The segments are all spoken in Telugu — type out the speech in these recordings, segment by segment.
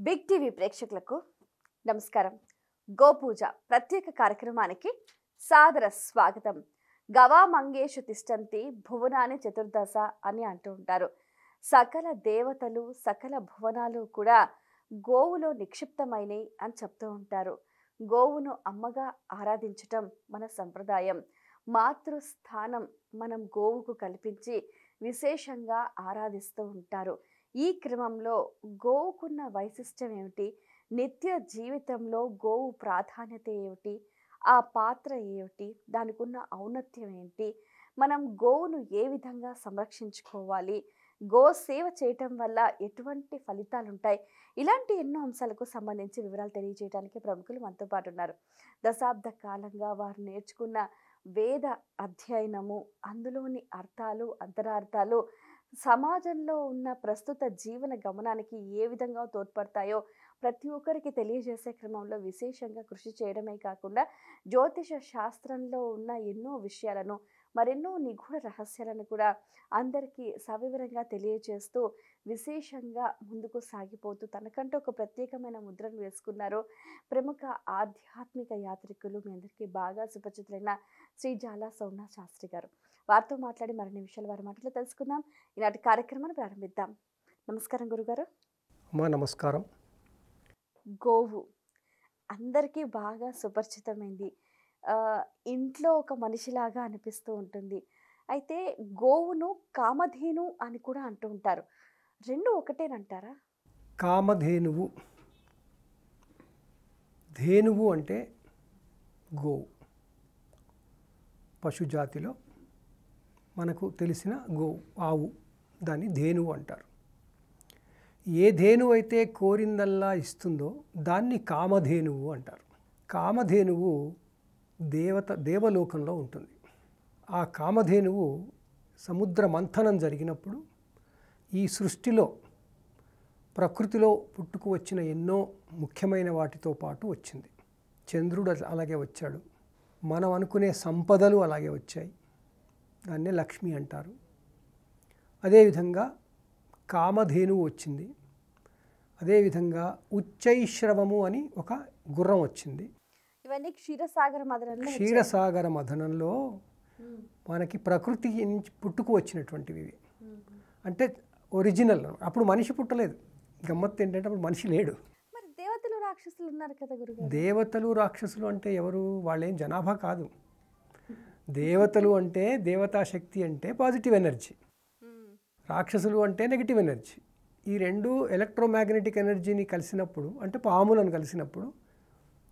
బిగ్ టీవీ ప్రేక్షకులకు నమస్కారం. గోపూజ ప్రత్యేక కార్యక్రమానికి సాదర స్వాగతం. గవా మంగేషు తిష్టంతి భువనాని చతుర్దశ అని అంటూ ఉంటారు. సకల దేవతలు సకల భువనాలు కూడా గోవులో నిక్షిప్తమైనవి అని చెప్తూ ఉంటారు. గోవును అమ్మగా ఆరాధించటం మన సంప్రదాయం. మాతృస్థానం మనం గోవుకు కల్పించి విశేషంగా ఆరాధిస్తూ ఉంటారు. ఈ క్రమంలో గోవుకున్న వైశిష్టం ఏమిటి, నిత్య జీవితంలో గోవు ప్రాధాన్యత ఏమిటి, ఆ పాత్ర ఏమిటి, దానికి ఉన్న ఔన్నత్యం ఏంటి, మనం గోవును ఏ విధంగా సంరక్షించుకోవాలి, గో సేవ చేయటం వల్ల ఎటువంటి ఫలితాలు ఉంటాయి, ఇలాంటి ఎన్నో అంశాలకు సంబంధించి వివరాలు తెలియజేయడానికి ప్రముఖులు మనతో పాటు ఉన్నారు. దశాబ్ద కాలంగా వారు నేర్చుకున్న వేద అధ్యయనము, అందులోని అర్థాలు అంతరార్థాలు సమాజంలో ఉన్న ప్రస్తుత జీవన గమనానికి ఏ విధంగా తోడ్పడతాయో ప్రతి ఒక్కరికి తెలియజేసే క్రమంలో విశేషంగా కృషి చేయడమే కాకుండా జ్యోతిష శాస్త్రంలో ఉన్న ఎన్నో విషయాలను, మరెన్నో నిగూఢ రహస్యాలను కూడా అందరికీ సవివరంగా తెలియజేస్తూ విశేషంగా ముందుకు సాగిపోతూ తనకంటూ ఒక ప్రత్యేకమైన ముద్రను వేసుకున్నారు ప్రముఖ ఆధ్యాత్మిక యాత్రికులు, మీ అందరికీ బాగా సుపరిచితులైన శ్రీ జాలా సోమనాథ్ శాస్త్రి గారు. వారితో మాట్లాడి మరిన్ని విషయాలు వారి మాటలో తెలుసుకుందాం. ఈనాటి కార్యక్రమాన్ని ప్రారంభిద్దాం. నమస్కారం గురుగారు. అమ్మా నమస్కారం. గోవు అందరికీ బాగా సుపరిచితమైంది. ఇంట్లో ఒక మనిషిలాగా అనిపిస్తూ ఉంటుంది. అయితే గోవును కామధేను అని కూడా అంటూ ఉంటారు. రెండు ఒకటేనంటారా? కామధేనువు, ధేనువు అంటే గోవు. పశుజాతిలో మనకు తెలిసిన గోవు, ఆవు, దాన్ని ధేనువు అంటారు. ఏ ధేనువు అయితే కోరిందల్లా ఇస్తుందో దాన్ని కామధేనువు అంటారు. కామధేనువు దేవలోకంలో ఉంటుంది. ఆ కామధేనువు సముద్ర మంథనం జరిగినప్పుడు ఈ సృష్టిలో ప్రకృతిలో పుట్టుకు వచ్చిన ఎన్నో ముఖ్యమైన వాటితో పాటు వచ్చింది. చంద్రుడు అలాగే వచ్చాడు, మనం అనుకునే సంపదలు అలాగే వచ్చాయి, దాన్నే లక్ష్మి అంటారు. అదేవిధంగా కామధేనువు వచ్చింది. అదేవిధంగా ఉచ్చైశ్రవము అని ఒక గుర్రం వచ్చింది. ఇవన్నీ క్షీరసాగర మథనంలో మనకి ప్రకృతి నుంచి పుట్టుకు వచ్చినటువంటివి ఇవి. అంటే ఒరిజినల్. అప్పుడు మనిషి పుట్టలేదు. గమ్మత్తు ఏంటంటే అప్పుడు మనిషి లేడు. మరి దేవతలు రాక్షసులు ఉన్నారు కదా గురుగారు. దేవతలు రాక్షసులు అంటే ఎవరు? వాళ్ళేం జనాభా కాదు. దేవతలు అంటే దేవతాశక్తి అంటే పాజిటివ్ ఎనర్జీ, రాక్షసులు అంటే నెగిటివ్ ఎనర్జీ. ఈ రెండు ఎలక్ట్రోమాగ్నెటిక్ ఎనర్జీని కలిసినప్పుడు, అంటే పాములను కలిసినప్పుడు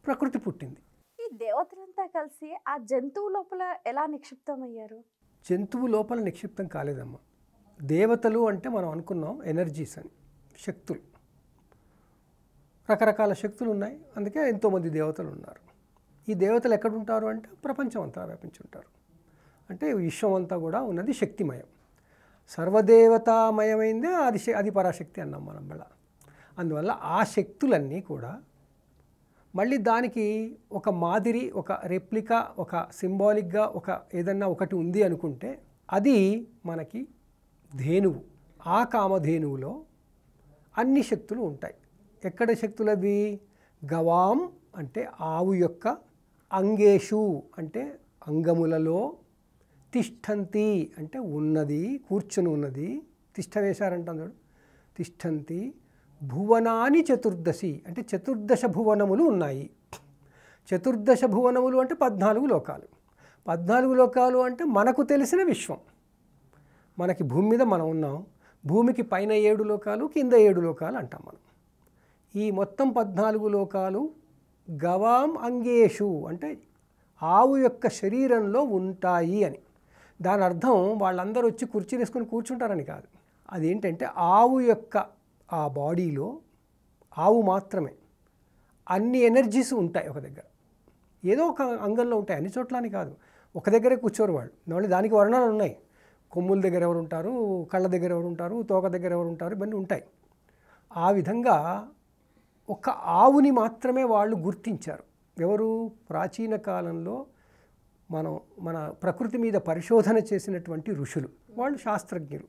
ప్రకృతి పుట్టింది. ఈ దేవతలంతా కలిసి ఆ జంతువు లోపల ఎలా నిక్షిప్తమయ్యారు? జంతువు లోపల నిక్షిప్తం కాలేదమ్మా. దేవతలు అంటే మనం అనుకున్నాం ఎనర్జీస్ అని, శక్తులు. రకరకాల శక్తులు ఉన్నాయి, అందుకే ఎంతోమంది దేవతలు ఉన్నారు. ఈ దేవతలు ఎక్కడుంటారు అంటే ప్రపంచం అంతా వ్యాపించి ఉంటారు. అంటే విశ్వం అంతా కూడా ఉన్నది శక్తిమయం. సర్వదేవతామయమైందే అది పరాశక్తి అన్నాం మనం మళ్ళా. అందువల్ల ఆ శక్తులన్నీ కూడా మళ్ళీ దానికి ఒక మాదిరి, ఒక రెప్లికా, ఒక సింబాలిక్గా ఒక ఏదన్నా ఒకటి ఉంది అనుకుంటే అది మనకి ధేనువు. ఆ కామధేనువులో అన్ని శక్తులు ఉంటాయి. ఎక్కడ శక్తులవి? గవాం అంటే ఆవు యొక్క, అంగేషు అంటే అంగములలో, తిష్టంతి అంటే ఉన్నది, కూర్చుని ఉన్నది, తిష్ట వేశారంటాం చూడు, తిష్టంతి భువనాని చతుర్దశి అంటే చతుర్దశ భువనములు ఉన్నాయి. చతుర్దశ భువనములు అంటే 14 లోకాలు. 14 లోకాలు అంటే మనకు తెలిసిన విశ్వం. మనకి భూమి మీద మనం ఉన్నాం, భూమికి పైన 7 లోకాలు, కింద 7 లోకాలు అంటాం మనం. ఈ మొత్తం 14 లోకాలు గవాం అంగేషు అంటే ఆవు యొక్క శరీరంలో ఉంటాయి అని. దాని అర్థం వాళ్ళందరూ వచ్చి కుర్చీ వేసుకొని కూర్చుంటారని కాదు. అదేంటంటే ఆవు యొక్క ఆ బాడీలో, ఆవు మాత్రమే అన్ని ఎనర్జీస్ ఉంటాయి ఒక దగ్గర. ఏదో ఒక అంగంలో ఉంటాయి, అన్ని చోట్ల అని కాదు. ఒక దగ్గరే కూర్చోరు వాళ్ళు. మళ్ళీ దానికి వర్ణాలు ఉన్నాయి. కొమ్ముల దగ్గర ఎవరు ఉంటారు, కళ్ళ దగ్గర ఎవరు ఉంటారు, తోక దగ్గర ఎవరు ఉంటారు, ఇవన్నీ ఉంటాయి. ఆ విధంగా ఒక ఆవుని మాత్రమే వాళ్ళు గుర్తించారు. ఎవరు? ప్రాచీన కాలంలో మన ప్రకృతి మీద పరిశోధన చేసినటువంటి ఋషులు, వాళ్ళు శాస్త్రజ్ఞులు.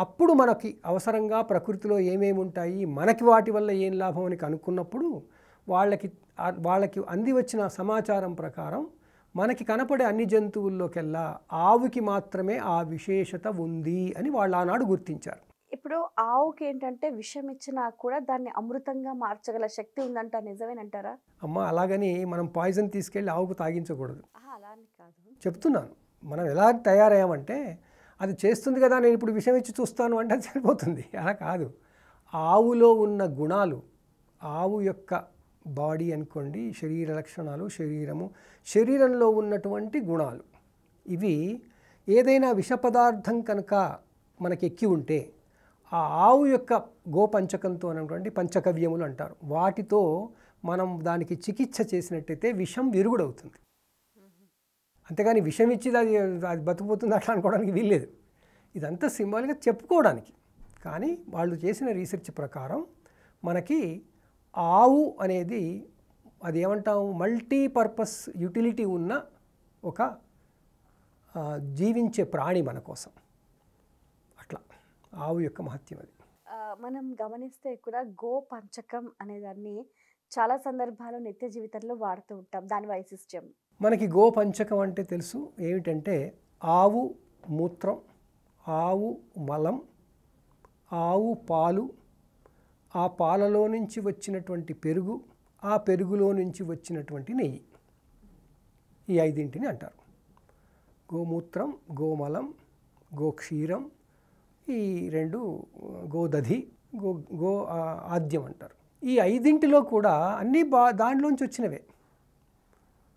అప్పుడు మనకి అవసరంగా ప్రకృతిలో ఏమేమి ఉంటాయి, మనకి వాటి వల్ల ఏం లాభం అని కనుక్కున్నప్పుడు వాళ్ళకి అంది వచ్చిన సమాచారం ప్రకారం మనకి కనపడే అన్ని జంతువుల్లోకెల్లా ఆవుకి మాత్రమే ఆ విశేషత ఉంది అని వాళ్ళు ఆనాడు గుర్తించారు. ఇప్పుడు ఆవుకి ఏంటంటే విషం ఇచ్చినా కూడా దాన్ని అమృతంగా మార్చగల శక్తి ఉందంట, నిజమేనంటారా? అమ్మ అలాగని మనం పాయిజన్ తీసుకెళ్ళి ఆవుకు తాగించకూడదు. అలా అని కాదు. చెప్తున్నాను, మనం ఎలా తయారయ్యామంటే అది చేస్తుంది కదా నేను ఇప్పుడు విషం ఇచ్చి చూస్తాను అంటే అది సరిపోతుంది. అలా కాదు. ఆవులో ఉన్న గుణాలు, ఆవు యొక్క బాడీ అనుకోండి, శరీర లక్షణాలు, శరీరంలో ఉన్నటువంటి గుణాలు, ఇవి ఏదైనా విష పదార్థం కనుక మనకి ఎక్కి ఉంటే ఆ ఆవు యొక్క గోపంచకంతో అనేటువంటి పంచకవ్యములు అంటారు, వాటితో మనం దానికి చికిత్స చేసినట్టయితే విషం విరుగుడవుతుంది. అంతేగాని విషం ఇచ్చి అది బతుకుపోతుంది అట్లా అనుకోవడానికి వీల్లేదు. ఇదంతా సింబాలిక్గా చెప్పుకోవడానికి. కానీ వాళ్ళు చేసిన రీసెర్చ్ ప్రకారం మనకి ఆవు అనేది అది ఏమంటాము మల్టీపర్పస్ యూటిలిటీ ఉన్న ఒక జీవించే ప్రాణి మన కోసం. అట్లా ఆవు యొక్క మహత్యం అది. మనం గమనిస్తే కూడా గో పంచకం అనేదాన్ని చాలా సందర్భాల్లో నిత్య జీవితంలో వాడుతూ ఉంటాం. దాని వైశిష్ట్యం మనకి గో పంచకం అంటే తెలుసు. ఏమిటంటే ఆవు మూత్రం, ఆవు మలం, ఆవు పాలు, ఆ పాలలో నుంచి వచ్చినటువంటి పెరుగు, ఆ పెరుగులో నుంచి వచ్చినటువంటి నెయ్యి, ఈ ఐదింటిని అంటారు. గోమూత్రం, గోమలం, గోక్షీరం, ఈ రెండు గోదధి, గో ఆద్యం అంటారు. ఈ ఐదింటిలో కూడా అన్నీ దాంట్లోంచి వచ్చినవే,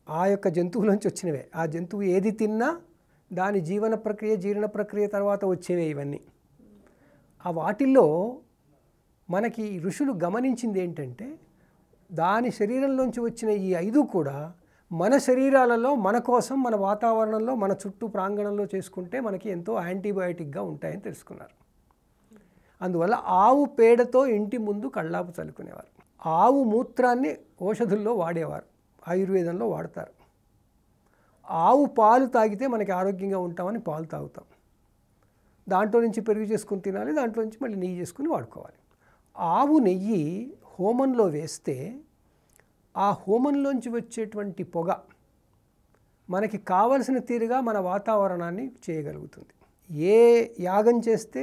ఆ యొక్క జంతువులోంచి వచ్చినవే. ఆ జంతువు ఏది తిన్నా దాని జీవన ప్రక్రియ, జీర్ణ ప్రక్రియ తర్వాత వచ్చేవే ఇవన్నీ. ఆ వాటిల్లో మనకి ఋషులు గమనించింది ఏంటంటే దాని శరీరంలోంచి వచ్చిన ఈ 5 కూడా మన శరీరాలలో, మన కోసం, మన వాతావరణంలో, మన చుట్టూ ప్రాంగణంలో చేసుకుంటే మనకి ఎంతో యాంటీబయాటిక్గా ఉంటాయని తెలుసుకున్నారు. అందువల్ల ఆవు పేడతో ఇంటి ముందు కళ్ళాపు చల్లుకునేవారు. ఆవు మూత్రాన్ని ఔషధుల్లో వాడేవారు, ఆయుర్వేదంలో వాడతారు. ఆవు పాలు తాగితే మనకి ఆరోగ్యంగా ఉంటామని పాలు తాగుతాం. దాంట్లో నుంచి పెరుగు చేసుకుని తినాలి, దాంట్లో నుంచి మళ్ళీ నెయ్యి చేసుకుని వాడుకోవాలి. ఆవు నెయ్యి హోమంలో వేస్తే ఆ హోమంలోంచి వచ్చేటువంటి పొగ మనకి కావలసిన తీరుగా మన వాతావరణాన్ని చేయగలుగుతుంది. ఏ యాగం చేస్తే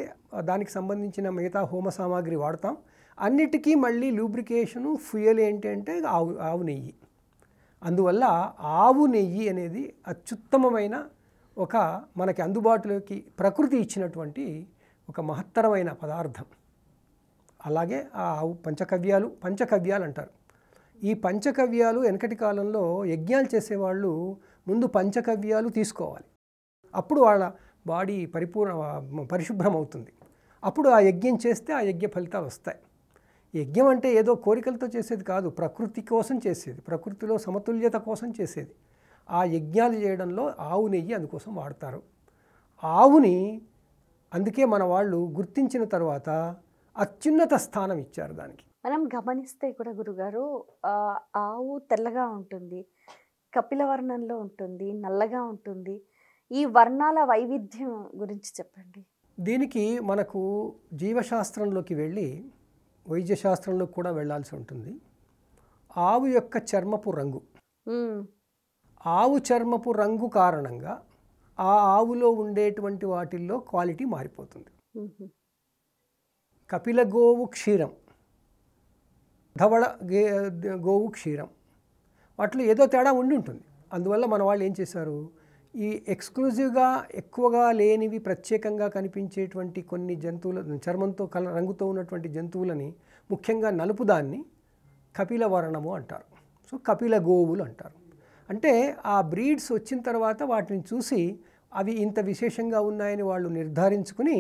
దానికి సంబంధించిన మిగతా హోమ సామాగ్రి వాడతాం, అన్నిటికీ మళ్ళీ లూబ్రికేషను, ఫ్యూయల్ ఏంటి అంటే ఆవు నెయ్యి. అందువల్ల ఆవు నెయ్యి అనేది అత్యుత్తమమైన ఒక మనకి అందుబాటులోకి ప్రకృతి ఇచ్చినటువంటి ఒక మహత్తరమైన పదార్థం. అలాగే ఆ ఆవు పంచకవ్యాలు అంటారు. ఈ పంచకవ్యాలు వెనకటి కాలంలో యజ్ఞాలు చేసేవాళ్ళు ముందు పంచకవ్యాలు తీసుకోవాలి. అప్పుడు వాళ్ళ బాడీ పరిశుభ్రం అవుతుంది. అప్పుడు ఆ యజ్ఞం చేస్తే ఆ యజ్ఞ ఫలితాలు వస్తాయి. యజ్ఞం అంటే ఏదో కోరికలతో చేసేది కాదు, ప్రకృతి కోసం చేసేది, ప్రకృతిలో సమతుల్యత కోసం చేసేది. ఆ యజ్ఞాలు చేయడంలో ఆవు నెయ్యి అందుకోసం వాడతారు. ఆవుని అందుకే మన వాళ్ళు గుర్తించిన తర్వాత అత్యున్నత స్థానం ఇచ్చారు దానికి. మనం గమనిస్తే కూడా గురుగారు, ఆవు తెల్లగా ఉంటుంది, కపిల వర్ణంలో ఉంటుంది, నల్లగా ఉంటుంది. ఈ వర్ణాల వైవిధ్యం గురించి చెప్పండి. దీనికి మనకు జీవశాస్త్రంలోకి వెళ్ళి వైద్యశాస్త్రంలో కూడా వెళ్ళాల్సి ఉంటుంది. ఆవు యొక్క చర్మపు రంగు, ఆవు చర్మపు రంగు కారణంగా ఆ ఆవులో ఉండేటువంటి వాటిల్లో క్వాలిటీ మారిపోతుంది. కపిల గోవు క్షీరం, ధవళ గోవు క్షీరం, వాటిలో ఏదో తేడా ఉండి ఉంటుంది. అందువల్ల మన వాళ్ళు ఏం చేశారు, ఈ ఎక్స్క్లూజివ్గా ఎక్కువగా లేనివి ప్రత్యేకంగా కనిపించేటువంటి కొన్ని జంతువుల చర్మంతో రంగుతో ఉన్నటువంటి జంతువులని, ముఖ్యంగా నలుపు దాన్ని కపిల వర్ణము అంటారు. సో కపిల గోవులు అంటారు. అంటే ఆ బ్రీడ్స్ వచ్చిన తర్వాత వాటిని చూసి అవి ఇంత విశేషంగా ఉన్నాయని వాళ్ళు నిర్ధారించుకుని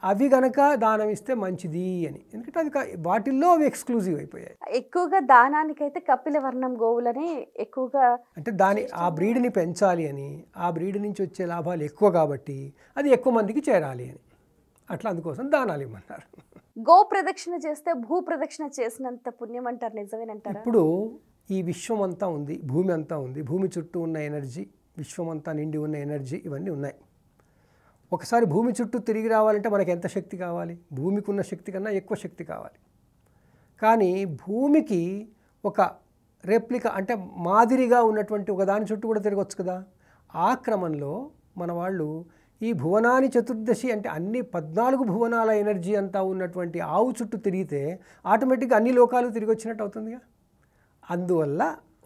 అవి గనక దానం ఇస్తే మంచిది అని. ఎందుకంటే అది వాటిల్లో అవి ఎక్స్క్లూజివ్ అయిపోయాయి. ఎక్కువగా దానానికైతే కపిల వర్ణం గోవులని ఎక్కువగా, అంటే ఆ బ్రీడ్ని పెంచాలి అని, ఆ బ్రీడ్ నుంచి వచ్చే లాభాలు ఎక్కువ కాబట్టి అది ఎక్కువ మందికి చేరాలి అని, అట్లా అందుకోసం దానాలు ఇవ్వమన్నారు. గో ప్రదక్షిణ చేస్తే భూ ప్రదక్షిణ చేసినంత పుణ్యం అంటారు, నిజమేనంటారా? ఇప్పుడు ఈ విశ్వం అంతా ఉంది, భూమి అంతా ఉంది, భూమి చుట్టూ ఉన్న ఎనర్జీ, విశ్వం అంతా నిండి ఉన్న ఎనర్జీ, ఇవన్నీ ఉన్నాయి. ఒకసారి భూమి చుట్టూ తిరిగి రావాలంటే మనకి ఎంత శక్తి కావాలి? భూమికి ఉన్న శక్తి కన్నా ఎక్కువ శక్తి కావాలి. కానీ భూమికి ఒక రెప్లికా అంటే మాదిరిగా ఉన్నటువంటి ఒక దాని చుట్టూ కూడా తిరగవచ్చు కదా. ఆ క్రమంలో మన వాళ్ళు ఈ భువనాని చతుర్దశి అంటే అన్ని 14 భువనాల ఎనర్జీ అంతా ఉన్నటువంటి ఆవు చుట్టూ తిరిగితే ఆటోమేటిక్గా అన్ని లోకాలు తిరిగి వచ్చినట్టు అవుతుందిగా. అందువల్ల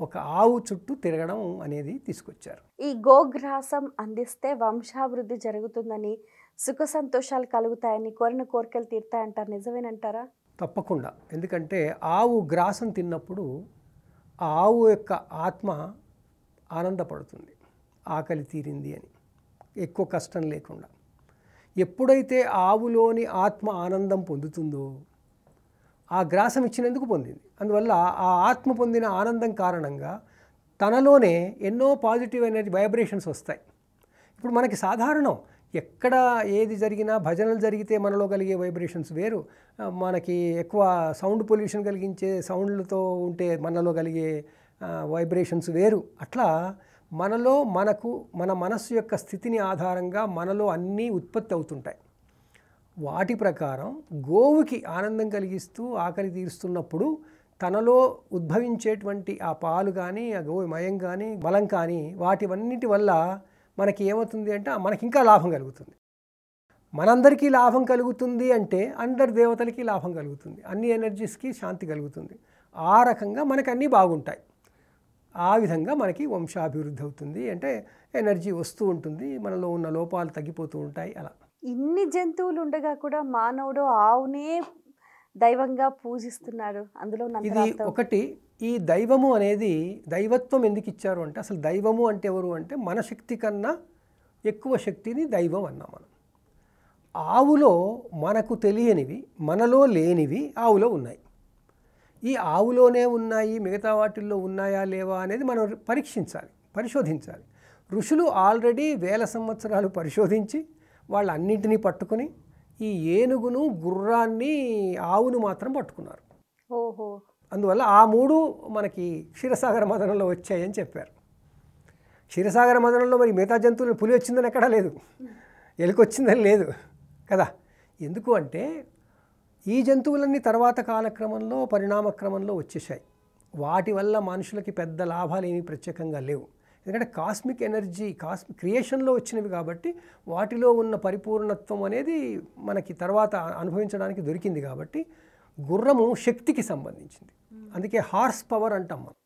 ఒక ఆవు చుట్టూ తిరగడం అనేది తీసుకొచ్చారు. ఈ గోగ్రాసం అందిస్తే వంశాభివృద్ధి జరుగుతుందని, సుఖ సంతోషాలు కలుగుతాయని, కోరిన కోరికలు తీరుతాయంటారు. నిజమేనంటారా? తప్పకుండా. ఎందుకంటే ఆవు గ్రాసం తిన్నప్పుడు ఆ ఆవు యొక్క ఆత్మ ఆనందపడుతుంది, ఆకలి తీరింది అని, ఎక్కువ కష్టం లేకుండా. ఎప్పుడైతే ఆవులోని ఆత్మ ఆనందం పొందుతుందో ఆ గ్రాసం ఇచ్చినందుకు పొందింది. అందువల్ల ఆ ఆత్మ పొందిన ఆనందం కారణంగా తనలోనే ఎన్నో పాజిటివ్ ఎనర్జీ వైబ్రేషన్స్ వస్తాయి. ఇప్పుడు మనకి సాధారణం ఎక్కడ ఏది జరిగినా, భజనలు జరిగితే మనలో కలిగే వైబ్రేషన్స్ వేరు, మనకి ఎక్కువ సౌండ్ పొల్యూషన్ కలిగించే సౌండ్లతో ఉంటే మనలో కలిగే వైబ్రేషన్స్ వేరు. అట్లా మనలో మన మనస్సు యొక్క స్థితిని ఆధారంగా మనలో అన్నీ ఉత్పత్తి అవుతుంటాయి. వాటి ప్రకారం గోవుకి ఆనందం కలిగిస్తూ ఆకలి తీరుస్తున్నప్పుడు తనలో ఉద్భవించేటువంటి ఆ పాలు కానీ, ఆ గోవు మయం కానీ, బలం కానీ, వాటివన్నిటి వల్ల మనకి ఏమవుతుంది అంటే మనకి ఇంకా లాభం కలుగుతుంది. మనందరికీ లాభం కలుగుతుంది అంటే అందరి దేవతలకి లాభం కలుగుతుంది, అన్ని ఎనర్జీస్కి శాంతి కలుగుతుంది. ఆ రకంగా మనకు అన్నీ బాగుంటాయి. ఆ విధంగా మనకి వంశాభివృద్ధి అవుతుంది, అంటే ఎనర్జీ వస్తూ ఉంటుంది, మనలో ఉన్న లోపాలు తగ్గిపోతూ ఉంటాయి. అలా ఇన్ని జంతువులు ఉండగా కూడా మానవుడు ఆవునే దైవంగా పూజిస్తున్నాడు. అందులో ఇది ఒకటి. ఈ దైవము అనేది, దైవత్వం ఎందుకు ఇచ్చారు అంటే, అసలు దైవము అంటే ఎవరు అంటే మన శక్తి కన్నా ఎక్కువ శక్తిని దైవం అన్నాం మనం. ఆవులో మనకు తెలియనివి, మనలో లేనివి ఆవులో ఉన్నాయి. ఈ ఆవులోనే ఉన్నాయి, మిగతా వాటిల్లో ఉన్నాయా లేవా అనేది మనం పరీక్షించాలి, పరిశోధించాలి. ఋషులు ఆల్రెడీ వేల సంవత్సరాలు పరిశోధించి వాళ్ళన్నింటినీ పట్టుకుని ఈ ఏనుగును, గుర్రాన్ని, ఆవును మాత్రం పట్టుకున్నారు. ఓహో. అందువల్ల ఆ మూడు మనకి క్షీరసాగర మదనంలో వచ్చాయని చెప్పారు. క్షీరసాగర మదనంలో మరి మిగతా జంతువులు పులి వచ్చిందని ఎక్కడా లేదు, ఎలుక వచ్చిందని లేదు కదా. ఎందుకు అంటే ఈ జంతువులన్నీ తర్వాత కాలక్రమంలో, పరిణామక్రమంలో వచ్చేసాయి. వాటి వల్ల మనుషులకి పెద్ద లాభాలు ఏమీ ప్రత్యేకంగా లేవు. ఎందుకంటే కాస్మిక్ ఎనర్జీ, క్రియేషన్లో వచ్చినవి కాబట్టి వాటిలో ఉన్న పరిపూర్ణత్వం అనేది మనకి తర్వాత అనుభవించడానికి దొరికింది. కాబట్టి గుర్రము శక్తికి సంబంధించింది, అందుకే హార్స్ పవర్ అంటాం మనం,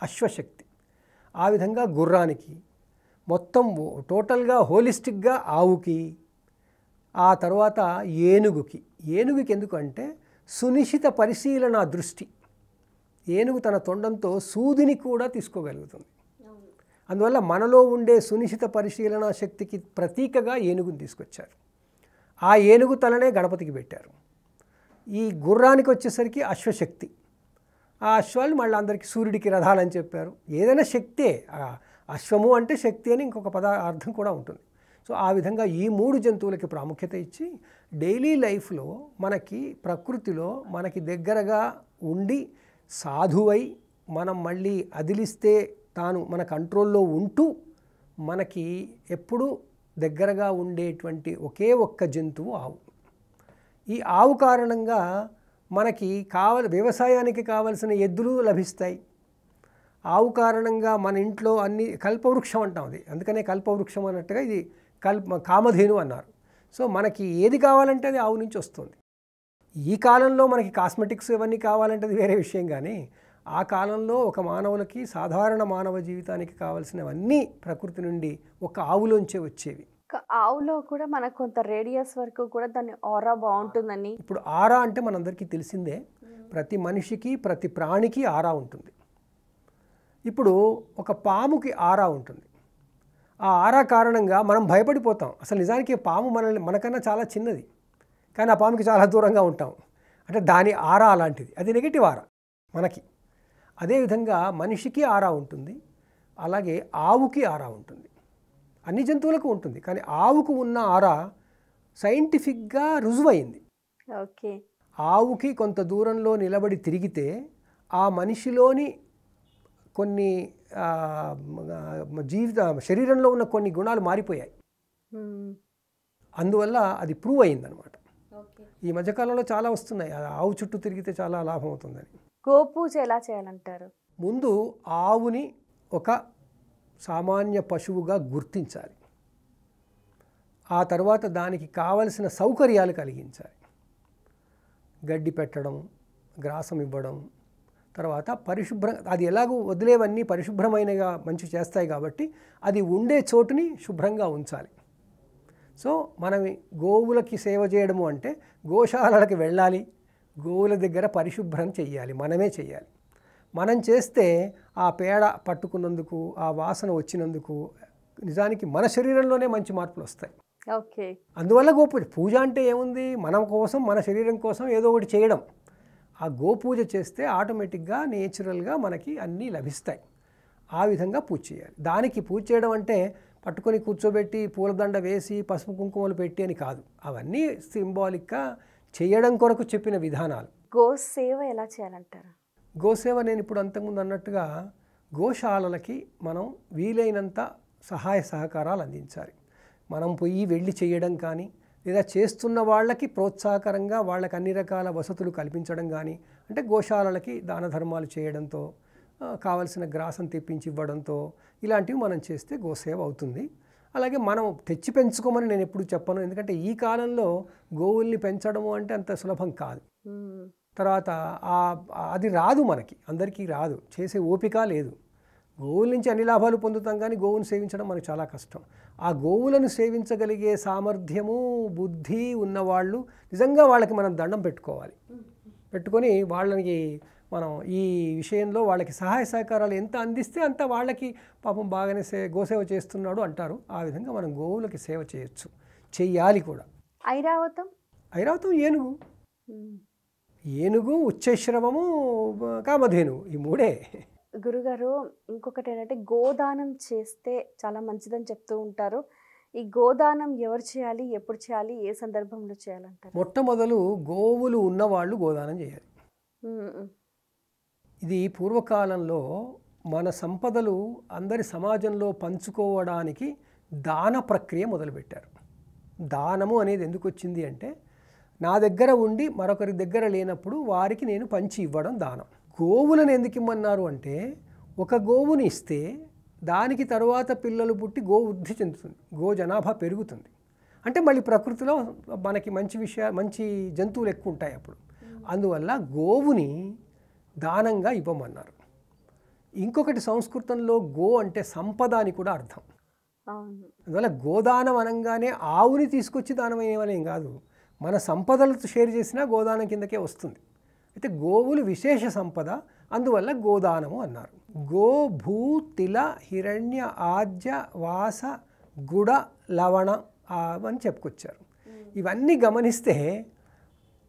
అశ్వశక్తి. ఆ విధంగా గుర్రానికి, మొత్తం టోటల్గా హోలిస్టిక్గా ఆవుకి, ఆ తర్వాత ఏనుగుకి. ఏనుగుకి ఎందుకంటే సునిశిత పరిశీలన దృష్టి. ఏనుగు తన తొండంతో సూదిని కూడా తీసుకోగలుగుతుంది. అందువల్ల మనలో ఉండే సునిశిత పరిశీలన శక్తికి ప్రతీకగా ఏనుగుని తీసుకొచ్చారు. ఆ ఏనుగు తలనే గణపతికి పెట్టారు. ఈ గుర్రానికి వచ్చేసరికి అశ్వశక్తి. ఆ అశ్వాలు మళ్ళీ అందరికీ సూర్యుడికి రథాలని చెప్పారు. ఏదైనా శక్తే, అశ్వము అంటే శక్తి అని ఇంకొక అర్థం కూడా ఉంటుంది. సో ఆ విధంగా ఈ మూడు జంతువులకి ప్రాముఖ్యత ఇచ్చి డైలీ లైఫ్లో మనకి ప్రకృతిలో మనకి దగ్గరగా ఉండి సాధువై మనం మళ్ళీ అదిలిస్తే తాను మన కంట్రోల్లో ఉంటూ మనకి ఎప్పుడూ దగ్గరగా ఉండేటువంటి ఒకే ఒక్క జంతువు ఆవు. ఈ ఆవు కారణంగా మనకి వ్యవసాయానికి కావలసిన ఎద్దులు లభిస్తాయి. ఆవు కారణంగా మన ఇంట్లో అన్ని కల్పవృక్షం అంటాం అది, అందుకనే కల్పవృక్షం అన్నట్టుగా ఇది కామధేను అన్నారు. సో మనకి ఏది కావాలంటే అది ఆవు నుంచి వస్తుంది. ఈ కాలంలో మనకి కాస్మెటిక్స్ ఇవన్నీ కావాలంటే అది వేరే విషయం, కానీ ఆ కాలంలో ఒక మానవులకి, సాధారణ మానవ జీవితానికి కావాల్సినవన్నీ ప్రకృతి నుండి ఒక ఆవులోంచే వచ్చేవి. ఆవులో కూడా మనకు కొంత రేడియస్ వరకు కూడా దాని ఆరా బాగుంటుందని. ఇప్పుడు ఆరా అంటే మనందరికీ తెలిసిందే, ప్రతి మనిషికి, ప్రతి ప్రాణికి ఆరా ఉంటుంది. ఇప్పుడు ఒక పాముకి ఆరా ఉంటుంది. ఆ ఆరా కారణంగా మనం భయపడిపోతాం. అసలు నిజానికి పాము మనకన్నా చాలా చిన్నది, కానీ ఆ పాముకి చాలా దూరంగా ఉంటాం. అంటే దాని ఆరా అలాంటిది, అది నెగిటివ్ ఆరా మనకి. అదేవిధంగా మనిషికి ఆరా ఉంటుంది, అలాగే ఆవుకి ఆరా ఉంటుంది, అన్ని జంతువులకు ఉంటుంది. కానీ ఆవుకు ఉన్న ఆరా సైంటిఫిక్గా రుజువైంది. ఓకే. ఆవుకి కొంత దూరంలో నిలబడి తిరిగితే ఆ మనిషిలోని కొన్ని శరీరంలో ఉన్న కొన్ని గుణాలు మారిపోయాయి. అందువల్ల అది ప్రూవ్ అయిందనమాట. ఈ మధ్యకాలంలో చాలా వస్తున్నాయి, ఆవు చుట్టూ తిరిగితే చాలా లాభం అవుతుందని. గోపూజ ఎలా చేయాలంటారు? ముందు ఆవుని ఒక సామాన్య పశువుగా గుర్తించాలి. ఆ తర్వాత దానికి కావలసిన సౌకర్యాలు కలిగించాలి. గడ్డి పెట్టడం, గ్రాసం ఇవ్వడం, తర్వాత అది ఎలాగో వదిలేవన్నీ పరిశుభ్రమైనగా మంచి చేస్తాయి కాబట్టి అది ఉండే చోటుని శుభ్రంగా ఉంచాలి. సో మనం గోవులకి సేవ చేయడము అంటే గోశాలలకు వెళ్ళాలి, గోవుల దగ్గర పరిశుభ్రం చెయ్యాలి, మనమే చెయ్యాలి. మనం చేస్తే ఆ పేడ పట్టుకున్నందుకు, ఆ వాసన వచ్చినందుకు నిజానికి మన శరీరంలోనే మంచి మార్పులు వస్తాయి. ఓకే. అందువల్ల గోపూజ. పూజ అంటే ఏముంది, మన కోసం, మన శరీరం కోసం ఏదో ఒకటి చేయడం. ఆ గోపూజ చేస్తే ఆటోమేటిక్గా నేచురల్గా మనకి అన్నీ లభిస్తాయి. ఆ విధంగా పూజ చేయాలి. దానికి పూజ చేయడం అంటే పట్టుకొని కూర్చోబెట్టి పూలదండ వేసి పసుపు కుంకుమలు పెట్టి అని కాదు. అవన్నీ సింబాలిక్గా చేయడం కొరకు చెప్పిన విధానాలు. గోసేవ ఎలా చేయాలంటారు? గోసేవ నేను ఇప్పుడు అంతకుముందు అన్నట్టుగా గోశాలలకి మనం వీలైనంత సహాయ సహకారాలు అందించాలి. మనం వెళ్ళి చేయడం కానీ, లేదా చేస్తున్న వాళ్ళకి ప్రోత్సాహకరంగా వాళ్ళకి అన్ని రకాల వసతులు కల్పించడం కానీ, అంటే గోశాలలకి దాన ధర్మాలు చేయడంతో, కావలసిన గ్రాసం తెప్పించి ఇవ్వడంతో, ఇలాంటివి మనం చేస్తే గోసేవ అవుతుంది. అలాగే మనం తెచ్చి పెంచుకోమని నేను ఎప్పుడు చెప్పను, ఎందుకంటే ఈ కాలంలో గోవుల్ని పెంచడము అంటే అంత సులభం కాదు. తర్వాత అది రాదు, మనకి అందరికీ రాదు, చేసే ఓపిక లేదు. గోవుల నుంచి అన్ని లాభాలు పొందుతాం కానీ గోవును సేవించడం మనకు చాలా కష్టం. ఆ గోవులను సేవించగలిగే సామర్థ్యము, బుద్ధి ఉన్నవాళ్ళు నిజంగా వాళ్ళకి మనం దండం పెట్టుకొని వాళ్ళకి మనం ఈ విషయంలో వాళ్ళకి సహాయ సహకారాలు ఎంత అందిస్తే అంత వాళ్ళకి పాపం బాగానే గోసేవ చేస్తున్నాడు అంటారు. ఆ విధంగా మనం గోవులకి సేవ చేయొచ్చు, చెయ్యాలి కూడా. ఐరావతం ఏనుగు, ఉచ్చైశ్రవము, కామధేను, ఈ మూడే. గురుగారు, ఇంకొకటి ఏంటంటే గోదానం చేస్తే చాలా మంచిదని చెప్తూ ఉంటారు. ఈ గోదానం ఎవరు చేయాలి, ఎప్పుడు చేయాలి, ఏ సందర్భంలో చేయాలంటారు? మొట్టమొదలు గోవులు ఉన్నవాళ్ళు గోదానం చేయాలి. ఇది పూర్వకాలంలో మన సంపదలు అందరి సమాజంలో పంచుకోవడానికి దాన ప్రక్రియ మొదలుపెట్టారు. దానము అనేది ఎందుకు వచ్చింది అంటే, నా దగ్గర ఉండి మరొకరి దగ్గర లేనప్పుడు వారికి నేను పంచి ఇవ్వడం దానం. గోవులను ఎందుకు ఇమ్మన్నారు అంటే, ఒక గోవుని ఇస్తే దానికి తరువాత పిల్లలు పుట్టి గో వృద్ధి చెందుతుంది, గో జనాభా పెరుగుతుంది. అంటే మళ్ళీ ప్రకృతిలో మనకి మంచి జంతువులు ఎక్కువ ఉంటాయి అప్పుడు. అందువల్ల గోవుని దానంగా ఇవ్వమన్నారు. ఇంకొకటి, సంస్కృతంలో గో అంటే సంపద అని కూడా అర్థం. అందువల్ల గోదానం అనగానే ఆవుని తీసుకొచ్చి దానం అయ్యేవనేం కాదు, మన సంపదలతో షేర్ చేసినా గోదానం కిందకే వస్తుంది. అయితే గోవులు విశేష సంపద, అందువల్ల గోదానము అన్నారు. గో, భూ, తిల, హిరణ్య, ఆజ్య, వాస, గుడ, లవణ అని చెప్పుకొచ్చారు. ఇవన్నీ గమనిస్తే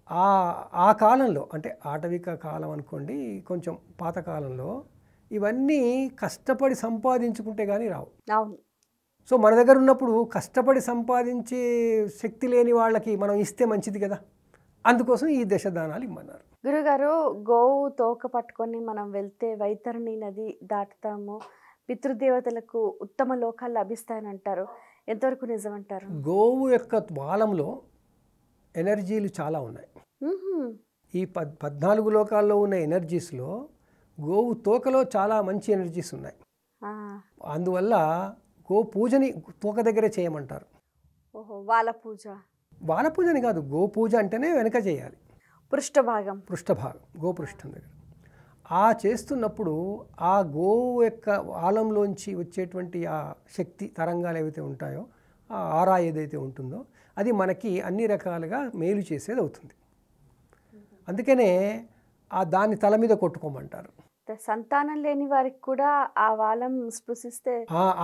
ఆ కాలంలో, అంటే ఆటవిక కాలం అనుకోండి, కొంచెం పాతకాలంలో ఇవన్నీ కష్టపడి సంపాదించుకుంటే కానీ రావు. సో మన దగ్గర ఉన్నప్పుడు కష్టపడి సంపాదించే శక్తి లేని వాళ్ళకి మనం ఇస్తే మంచిది కదా, అందుకోసం ఈ దశదానాలు ఇమ్మన్నారు. గురుగారు, గోవు తోక పట్టుకొని మనం వెళ్తే వైతరణి నది దాటుతాము, పితృదేవతలకు ఉత్తమ లోకాలు లభిస్తాయని అంటారు. ఎంతవరకు నిజమంటారు? గోవు యొక్క ద్వాలంలో ఎనర్జీలు చాలా ఉన్నాయి. ఈ 14 లోకాల్లో ఉన్న ఎనర్జీస్లో గోవు తోకలో చాలా మంచి ఎనర్జీస్ ఉన్నాయి. అందువల్ల గో పూజని తోక దగ్గరే చేయమంటారు. వాళ్ళ పూజని కాదు, గో పూజ అంటేనే వెనక చేయాలి, పృష్ఠభాగం, గోపృష్ఠం దగ్గర. చేస్తున్నప్పుడు ఆ గోవు యొక్క ఆలంలోంచి వచ్చేటువంటి ఆ శక్తి తరంగాలు ఏవైతే ఉంటాయో, ఆ ఆరా ఏదైతే ఉంటుందో, అది మనకి అన్ని రకాలుగా మేలు చేసేది అవుతుంది. అందుకనే దాన్ని తల మీద కొట్టుకోమంటారు. సంతానం లేని వారికి కూడా ఆ వాలం స్పృశిస్తే,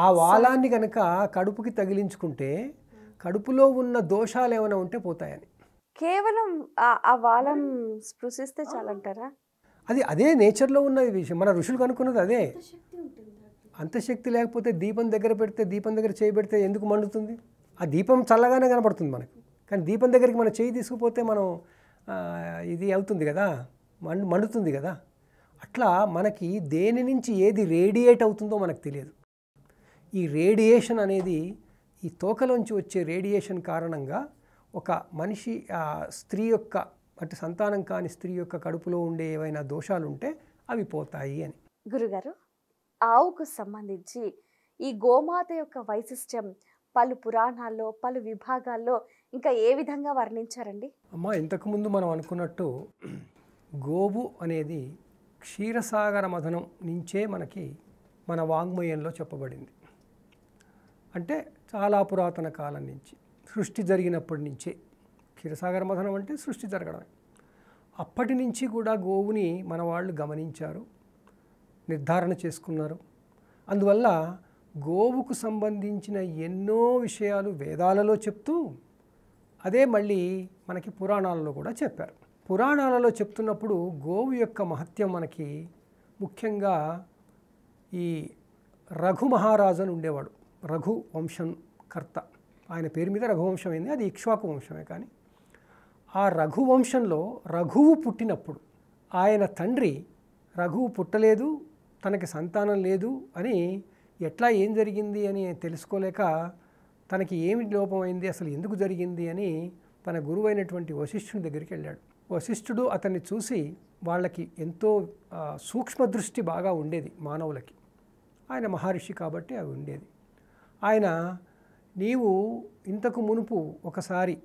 ఆ వాలాన్ని కనుక కడుపుకి తగిలించుకుంటే కడుపులో ఉన్న దోషాలు ఏమైనా ఉంటే పోతాయని. కేవలం ఆ వాలం స్పృశిస్తే చాలంటారా? అదే నేచర్లో ఉన్న విషయం, మన ఋషులు కనుక్కున్నది అదే. అంత శక్తి లేకపోతే దీపం దగ్గర పెడితే, దీపం దగ్గర చేయి పెడితే ఎందుకు మండుతుంది? ఆ దీపం చల్లగానే కనపడుతుంది మనకు, కానీ దీపం దగ్గరికి మన చేయి తీసుకుపోతే మనం ఇది అవుతుంది కదా, మండుతుంది కదా. అట్లా మనకి దేని నుంచి ఏది రేడియేట్ అవుతుందో మనకు తెలియదు. ఈ రేడియేషన్ అనేది ఈ తోకలోంచి వచ్చే రేడియేషన్ కారణంగా ఒక మనిషి స్త్రీ యొక్క అంటే సంతానం కాని స్త్రీ యొక్క కడుపులో ఉండే ఏవైనా దోషాలు ఉంటే అవి పోతాయి అని. గురుగారు, ఆవుకు సంబంధించి ఈ గోమాత యొక్క వైశిష్ట్యం పలు పురాణాల్లో పలు విభాగాల్లో ఇంకా ఏ విధంగా వర్ణించారండి? అమ్మ, ఇంతకుముందు మనం అనుకున్నట్టు గోవు అనేది క్షీరసాగర మథనం నుంచే మనకి మన వాంగ్మయంలో చెప్పబడింది. అంటే చాలా పురాతన కాలం నుంచి, సృష్టి జరిగినప్పటి నుంచే. క్షీరసాగర మథనం అంటే సృష్టి జరగడమే. అప్పటి నుంచి కూడా గోవుని మన వాళ్ళు గమనించారు, నిర్ధారణ చేసుకున్నారు. అందువల్ల గోవుకు సంబంధించిన ఎన్నో విషయాలు వేదాలలో చెప్తూ అదే మళ్ళీ మనకి పురాణాలలో కూడా చెప్పారు. పురాణాలలో చెప్తున్నప్పుడు గోవు యొక్క మహత్యం మనకి ముఖ్యంగా ఈ రఘు మహారాజు అని ఉండేవాడు. రఘు వంశం కర్త, ఆయన పేరు మీద రఘువంశం అయింది, అది ఇక్ష్వాకు వంశమే. కానీ ఆ రఘువంశంలో రఘువు పుట్టినప్పుడు ఆయన తండ్రి రఘువు పుట్టలేదు, తనకి సంతానం లేదు అని ఎట్లా ఏం జరిగింది అని తెలుసుకోలేక తనకి ఏమి లోపమైంది, అసలు ఎందుకు జరిగింది అని తన గురువైనటువంటి వశిష్ఠుని దగ్గరికి వెళ్ళాడు. వశిష్ఠుడు అతన్ని చూసి, వాళ్ళకి ఎంతో సూక్ష్మ దృష్టి బాగా ఉండేది మానవులకి, ఆయన మహర్షి కాబట్టి అవి ఉండేది. ఆయన, నీవు ఇంతకు మునుపు ఒకసారి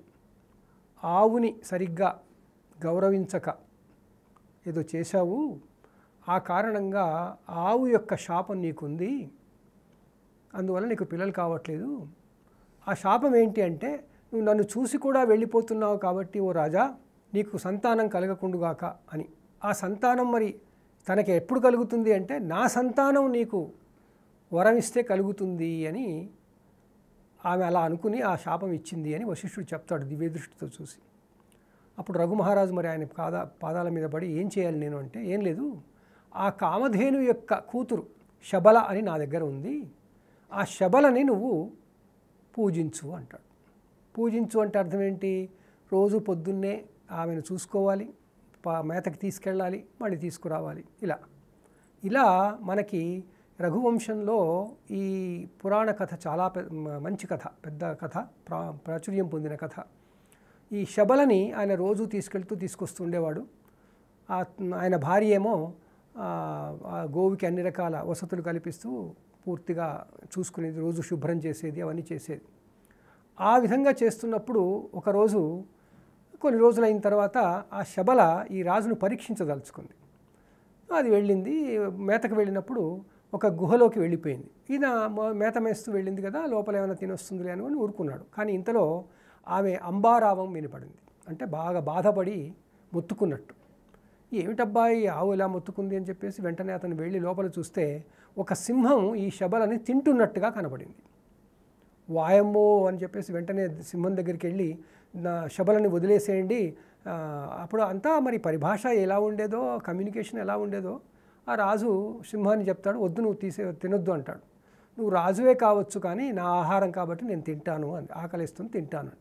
ఆవుని సరిగ్గా గౌరవించక ఏదో చేశావు, ఆ కారణంగా ఆవు యొక్క శాపం నీకుంది, అందువల్ల నీకు పిల్లలు కావట్లేదు. ఆ శాపం ఏంటి అంటే, నువ్వు నన్ను చూసి కూడా వెళ్ళిపోతున్నావు కాబట్టి ఓ రాజా, నీకు సంతానం కలగకుండుగాక అని. ఆ సంతానం మరి తనకి ఎప్పుడు కలుగుతుంది అంటే, నా సంతానం నీకు వరం ఇస్తే కలుగుతుంది అని ఆమె అలా అనుకుని ఆ శాపం ఇచ్చింది అని వశిష్ఠుడు చెప్తాడు దివ్య దృష్టితో చూసి. అప్పుడు రఘు మహారాజు మరి ఆయన పాదాల మీద పడి, ఏం చేయాలి నేను అంటే, ఏం లేదు, ఆ కామధేను యొక్క కూతురు శబల అని నా దగ్గర ఉంది, ఆ శబలని నువ్వు పూజించు అంటాడు. పూజించు అంటే అర్థం ఏంటి? రోజు పొద్దున్నే ఆమెను చూసుకోవాలి, మేతకి తీసుకెళ్ళాలి, మళ్ళీ తీసుకురావాలి. ఇలా మనకి రఘువంశంలో ఈ పురాణ కథ చాలా మంచి కథ, పెద్ద కథ, ప్రాచుర్యం పొందిన కథ. ఈ శబలని ఆయన రోజు తీసుకొస్తూ ఉండేవాడు. ఆయన భార్య ఏమో గోవుకి అన్ని రకాల వసతులు కల్పిస్తూ పూర్తిగా చూసుకునేది, రోజు శుభ్రం చేసేది, అవన్నీ చేసేది. ఆ విధంగా చేస్తున్నప్పుడు ఒకరోజు, కొన్ని రోజులైన తర్వాత ఆ శబల ఈ రాజును పరీక్షించదలుచుకుంది. అది వెళ్ళింది, మేతకు వెళ్ళినప్పుడు ఒక గుహలోకి వెళ్ళిపోయింది. ఈయన మేత మేస్తూ వెళ్ళింది కదా, లోపల ఏమైనా తినొస్తుందిలే అని ఊరుకున్నాడు. కానీ ఇంతలో ఆమె అంబారావం వినపడింది, అంటే బాగా బాధపడి మొత్తుకున్నట్టు. ఏమిటబ్బాయి ఆవు ఇలా మొత్తుకుంది అని చెప్పేసి వెంటనే అతను వెళ్ళి లోపల చూస్తే ఒక సింహం ఈ శబలని తింటున్నట్టుగా కనబడింది. వాయమ్మో అని చెప్పేసి వెంటనే సింహం దగ్గరికి వెళ్ళి, నా శబలని వదిలేసేయండి. అప్పుడు అంతా మరి పరిభాష ఎలా ఉండేదో, కమ్యూనికేషన్ ఎలా ఉండేదో, ఆ రాజు సింహాన్ని చెప్తాడు, వద్దు నువ్వు తినొద్దు అంటాడు. నువ్వు రాజువే కావచ్చు కానీ నా ఆహారం కాబట్టి నేను తింటాను అని, ఆకలిస్తుంది తింటాను.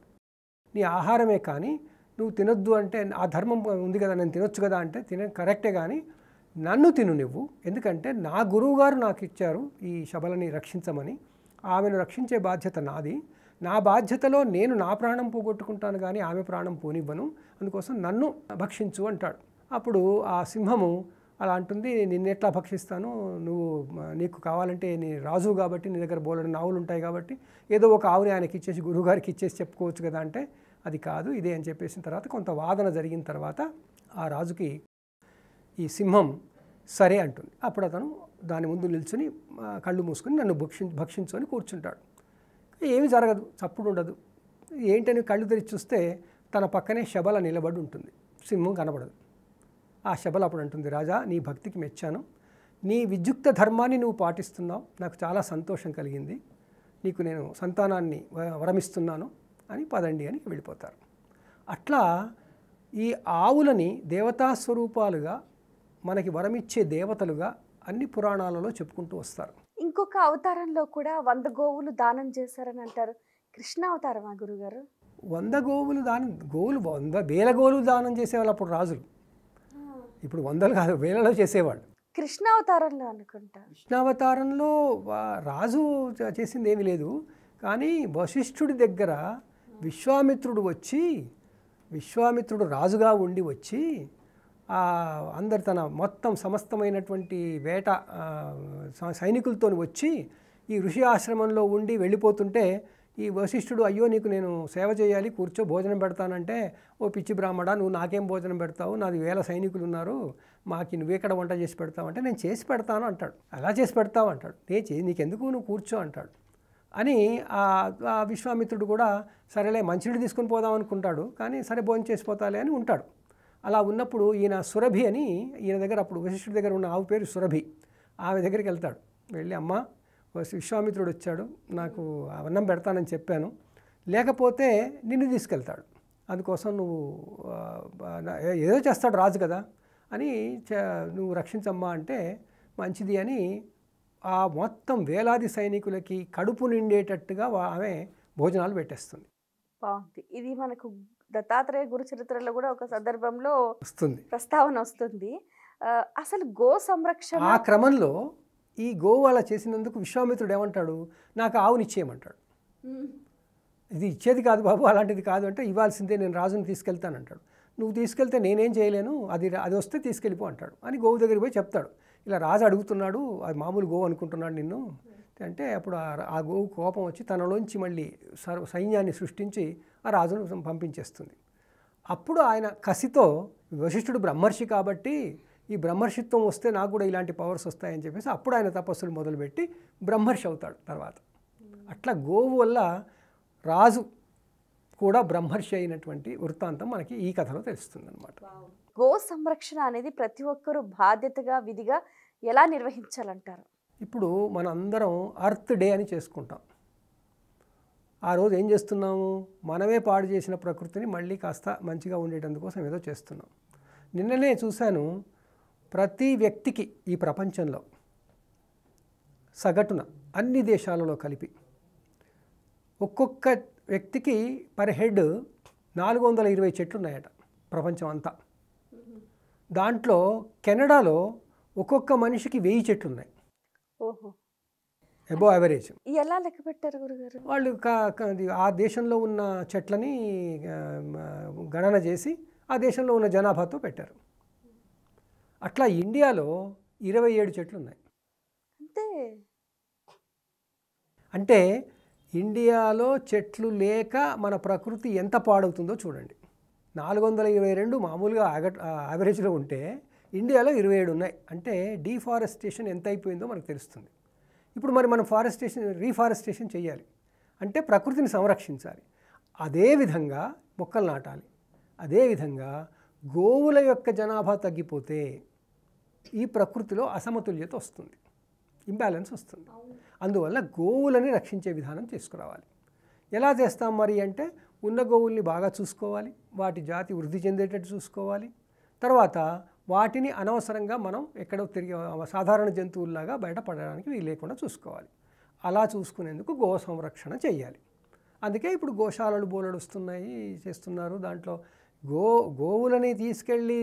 నీ ఆహారమే కానీ నువ్వు తినొద్దు అంటే, ఆ ధర్మం ఉంది కదా, నేను తినొచ్చు కదా అంటే కరెక్టే, కానీ నన్ను తిను నువ్వు, ఎందుకంటే నా గురువుగారు నాకు ఇచ్చారు ఈ శబలని రక్షించమని, ఆమెను రక్షించే బాధ్యత నాది, నా బాధ్యతలో నేను నా ప్రాణం పోగొట్టుకుంటాను కానీ ఆమె ప్రాణం పోనివ్వను, అందుకోసం నన్ను భక్షించు అంటాడు. అప్పుడు ఆ సింహము అలా అంటుంది, నిన్నెట్లా భక్షిస్తాను, నీకు కావాలంటే నీ రాజు కాబట్టి నీ దగ్గర బోలెడు ఆవులు ఉంటాయి కాబట్టి ఏదో ఒక ఆవుని ఆయనకి ఇచ్చేసి గురువుగారికి ఇచ్చేసి చెప్పుకోవచ్చు కదా అంటే, అది కాదు ఇదే అని చెప్పేసిన తర్వాత కొంత వాదన జరిగిన తర్వాత ఆ రాజుకి ఈ సింహం సరే అంటుంది. అప్పుడు అతను దాని ముందు నిల్చుని కళ్ళు మూసుకొని నన్ను భక్షించు అని కూర్చుంటాడు. ఏమి జరగదు, చప్పుడు ఉండదు. ఏంటని కళ్ళు తెరిచి చూస్తే తన పక్కనే శబల నిలబడి ఉంటుంది, సింహం కనబడదు. ఆ శబల అప్పుడు అంటుంది, రాజా నీ భక్తికి మెచ్చాను, నీ విద్యుక్త ధర్మాన్ని నువ్వు పాటిస్తున్నావు, నాకు చాలా సంతోషం కలిగింది, నీకు నేను సంతానాన్ని వరమిస్తున్నాను అని పదండి అని వెళ్ళిపోతారు. అట్లా ఈ ఆవులని దేవతా స్వరూపాలుగా, మనకి వరమిచ్చే దేవతలుగా అన్ని పురాణాలలో చెప్పుకుంటూ వస్తారు. ఇంకొక అవతారంలో కూడా 100 గోవులు దానం చేశారని అంటారు, కృష్ణ అవతారమా గురుగారు? 100 గోవులు దానం, గోవులు 100,000 గోవులు దానం చేసేవాళ్ళు అప్పుడు రాజులు. ఇప్పుడు 100 కాదు, వేలలో చేసేవాళ్ళు. కృష్ణ అవతారంలో అనుకుంటా. కృష్ణావతారంలో రాజు చేసింది ఏమీ లేదు, కానీ వశిష్ఠుడి దగ్గర విశ్వామిత్రుడు రాజుగా ఉండి వచ్చి అందరు తన మొత్తం సమస్తమైనటువంటి వేట సైనికులతో వచ్చి ఈ ఋషి ఆశ్రమంలో ఉండి వెళ్ళిపోతుంటే ఈ వశిష్ఠుడు అయ్యో నీకు నేను సేవ చేయాలి, కూర్చో భోజనం పెడతానంటే, ఓ పిచ్చి బ్రాహ్మడా నువ్వు నాకేం భోజనం పెడతావు, నాది 1000 సైనికులు ఉన్నారు, మాకు నువ్వెక్కడ వంట చేసి పెడతావు అంటే నేను చేసి పెడతాను అంటాడు. అలా చేసి పెడతావు అంటాడు. నీకెందుకు నువ్వు కూర్చో అంటాడు. అని ఆ విశ్వామిత్రుడు కూడా సరేలే మంచినీళ్ళు తీసుకొని పోదాం అనుకుంటాడు, కానీ సరే భోజనం చేసిపోతాలే అని ఉంటాడు. అలా ఉన్నప్పుడు ఈయన సురభి అని ఈయన దగ్గర, అప్పుడు వశిష్ఠుడి దగ్గర ఉన్న ఆవు పేరు సురభి, ఆమె దగ్గరికి వెళ్తాడు. వెళ్ళి అమ్మ విశ్వామిత్రుడు వచ్చాడు, నాకు అన్నం పెడతానని చెప్పాను, లేకపోతే నిన్ను తీసుకెళ్తాడు, అందుకోసం నువ్వు ఏదో చేస్తాడు రాజు కదా అని నువ్వు రక్షించమ్మా అంటే మంచిది అని ఆ మొత్తం వేలాది సైనికులకి కడుపు నిండేటట్టుగా ఆమె భోజనాలు పెట్టేస్తుంది. బాగుంది. ఇది మనకు దత్తాత్రేయ గురు చరిత్రలో కూడా ఒక సందర్భంలో వస్తుంది, ప్రస్తావన వస్తుంది. అసలు గో సంరక్షణ ఆ క్రమంలో ఈ గోవు అలా చేసినందుకు విశ్వామిత్రుడు ఏమంటాడు, నాకు ఆవునిచ్చేయమంటాడు. ఇది ఇచ్చేది కాదు బాబు, అలాంటిది కాదు అంటే ఇవ్వాల్సిందే, నేను రాజుని తీసుకెళ్తానంటాడు. నువ్వు తీసుకెళ్తే నేనేం చేయలేను, అది వస్తే తీసుకెళ్ళిపో అంటాడు అని గోవు దగ్గరికి పోయి చెప్తాడు. ఇలా రాజు అడుగుతున్నాడు, అది మామూలు గోవు అనుకుంటున్నాడు నిన్ను అంటే, అప్పుడు ఆ గోవు కోపం వచ్చి తనలోంచి మళ్ళీ సైన్యాన్ని సృష్టించి ఆ రాజును పంపించేస్తుంది. అప్పుడు ఆయన కసితో, వశిష్ఠుడు బ్రహ్మర్షి కాబట్టి ఈ బ్రహ్మర్షిత్వం వస్తే నాకు కూడా ఇలాంటి పవర్స్ వస్తాయని చెప్పేసి అప్పుడు ఆయన తపస్సులు మొదలుపెట్టి బ్రహ్మర్షి అవుతాడు తర్వాత. అట్లా గోవు వల్ల రాజు కూడా బ్రహ్మర్షి అయినటువంటి వృత్తాంతం మనకి ఈ కథలో తెలుస్తుంది అన్నమాట. గో సంరక్షణ అనేది ప్రతి ఒక్కరూ బాధ్యతగా విధిగా ఎలా నిర్వహించాలంటారు? ఇప్పుడు మన అందరం అర్త్ డే అని చేసుకుంటాం. ఆ రోజు ఏం చేస్తున్నాము, మనమే పాడు చేసిన ప్రకృతిని మళ్ళీ కాస్త మంచిగా ఉండేటందుకోసం ఏదో చేస్తున్నాం. నిన్ననే చూశాను, ప్రతి వ్యక్తికి ఈ ప్రపంచంలో సగటున అన్ని దేశాలలో కలిపి ఒక్కొక్క వ్యక్తికి పర్ హెడ్ 420 చెట్లు ఉన్నాయట ప్రపంచం అంతా. దాంట్లో కెనడాలో ఒక్కొక్క మనిషికి 1000 చెట్లు ఉన్నాయి. ఓహో, అబోవ్ యావరేజ్. ఎలా లెక్క పెట్టారు గురుగారు? వాళ్ళు ఆ దేశంలో ఉన్న చెట్లని గణన చేసి ఆ దేశంలో ఉన్న జనాభాతో పెట్టారు. అట్లా ఇండియాలో 27 చెట్లు ఉన్నాయి. అంటే ఇండియాలో చెట్లు లేక మన ప్రకృతి ఎంత పాడవుతుందో చూడండి. 422 మామూలుగా యావరేజ్లో ఉంటే ఇండియాలో 27 ఉన్నాయి. అంటే డీఫారెస్టేషన్ ఎంత అయిపోయిందో మనకు తెలుస్తుంది. ఇప్పుడు మనం రీఫారెస్టేషన్ చేయాలి అంటే ప్రకృతిని సంరక్షించాలి. అదేవిధంగా మొక్కలు నాటాలి. అదేవిధంగా గోవుల యొక్క జనాభా తగ్గిపోతే ఈ ప్రకృతిలో అసమతుల్యత వస్తుంది, ఇంబ్యాలెన్స్ వస్తుంది. అందువల్ల గోవులని రక్షించే విధానం తీసుకురావాలి. ఎలా చేస్తాం మరి అంటే, ఉన్న గోవుల్ని బాగా చూసుకోవాలి, వాటి జాతి వృద్ధి చెందేటట్టు చూసుకోవాలి. తర్వాత వాటిని అనవసరంగా మనం ఎక్కడో తిరిగి సాధారణ జంతువుల్లాగా బయటపడడానికి వీలు లేకుండా చూసుకోవాలి. అలా చూసుకునేందుకు గో సంరక్షణ చేయాలి. అందుకే ఇప్పుడు గోశాలలు బోలెడు వస్తున్నాయి, చేస్తున్నారు. దాంట్లో గోవులని తీసుకెళ్ళి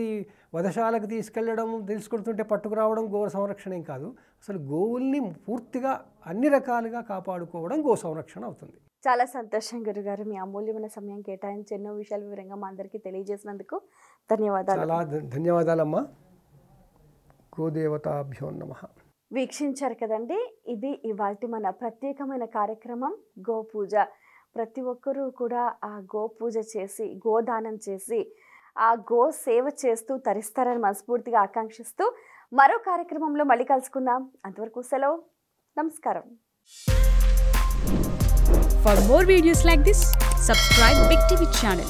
వధశాలకు తీసుకెళ్ళడం, తీసుకెళ్తుంటే పట్టుకురావడం గో సంరక్షణ ఏం కాదు. అసలు గోవుల్ని పూర్తిగా అన్ని రకాలుగా కాపాడుకోవడం గో సంరక్షణ అవుతుంది. చాలా సంతోషం గురుగారు, మీ అమూల్యమైన సమయం కేటాయించి ఎన్నో విషయాలు వివరంగా మా అందరికీ తెలియజేసినందుకు ధన్యవాదాలు. చాలా ధన్యవాదాలమ్మా. గోదేవతాభ్యో నమః. వీక్షించారు కదండి, ఇది ఇవాల్టి మన ప్రత్యేకమైన కార్యక్రమం గోపూజ. ప్రతి ఒక్కరూ కూడా ఆ గోపూజ చేసి, గోదానం చేసి, ఆ గో సేవ చేస్తూ తరిస్తారని మనస్ఫూర్తిగా ఆకాంక్షిస్తూ మరో కార్యక్రమంలో మళ్ళీ కలుసుకుందాం. అంతవరకు సెలవు, నమస్కారం. For more videos like this, subscribe Big TV channel.